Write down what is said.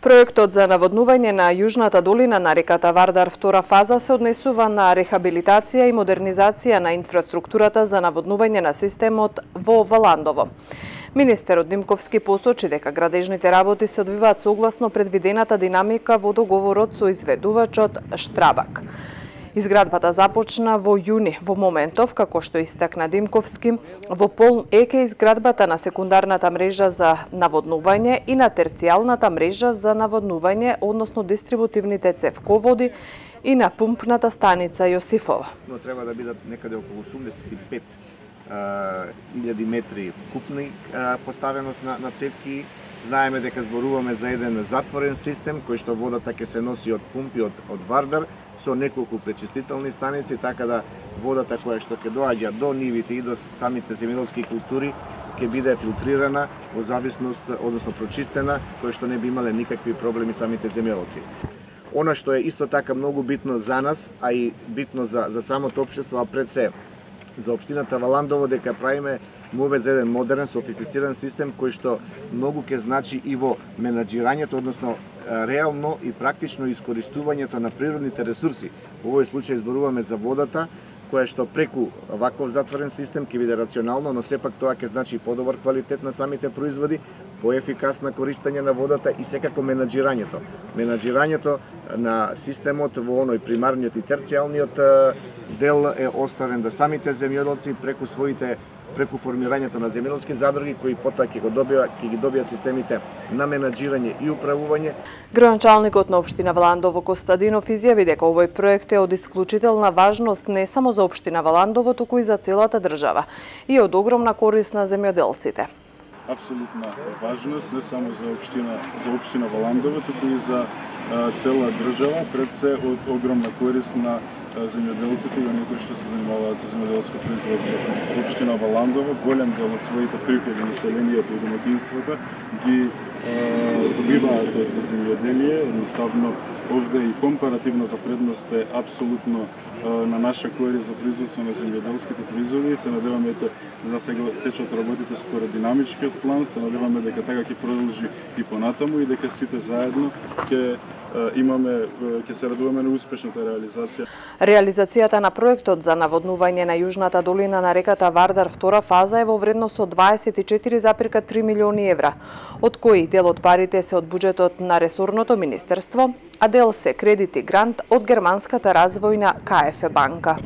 Проектот за наводнување на јужната долина на реката Вардар втора фаза се однесува на рехабилитација и модернизација на инфраструктурата за наводнување на системот во Валандово. Министерот Димковски посочи дека градежните работи се одвиваат согласно предвидената динамика во договорот со изведувачот Штрабак. Изградбата започна во јуни, во моментов, како што истакна Димковски, во полн ек е изградбата на секундарната мрежа за наводнување и на терцијалната мрежа за наводнување, односно дистрибутивните цевководи и на пумпната станица Јосифова. Но треба да бидат некаде околу 85.000 метри вкупни поставеност на цевки. Знаеме дека зборуваме за еден затворен систем кој што водата ќе се носи од пумпи од Вардар со неколку пречистителни станици, така да водата која што ќе доаѓа до нивите и до самите земјоделски култури ќе биде филтрирана во зависност, односно прочистена, кој што не би имале никакви проблеми самите земјоделци. Она што е исто така многу битно за нас, а и битно за самото општество, а пред се за општината Валандово, дека правиме мовет за еден модерен, софистициран систем кој што многу ќе значи и во менаџирањето, односно реално и практично искористувањето на природните ресурси. Во овој случај зборуваме за водата, која што преку ваков затворен систем ќе биде рационално, но сепак тоа ќе значи и подобар квалитет на самите производи, поефикасно користење на водата и секако менаџирањето. Менаџирањето на системот во оној примарниот и терцијалниот дел е оставен да самите земјоделци преку формирањето на земјоделски задруги кои потоа ќе ги добијат системите на менаџирање и управување. Градоначалникот на општина Валандово Костадинов изјави дека овој проект е од исклучителна важност не само за општина Валандово, туку и за целата држава и од огромна корист на земјоделците. Апсолутна важност не само за општина Валандово, туку и за цела држава, пред се од огромна корист на земјоделците и оние кои што се занимаваат со земјоделско производство. Општина Валандово голем дел од своите приходи, населението и доматинствата ги добиваат од земјоделие. Едноставно овде и компаративната предност е апсолутно на наша корист за производство на земјоделските производи. Се надеваме дека за сега течат работите според динамичкиот план, се надеваме дека така ќе продолжи и понатаму и дека сите заедно ќе се радуваме на успешната реализација. Реализацијата на проектот за наводнување на јужната долина на реката Вардар втора фаза е во вредност од 24,3 милиони евра, од кои дел од парите се од буџетот на ресорното министерство, а дел се кредит и грант од германската развојна КФ банка.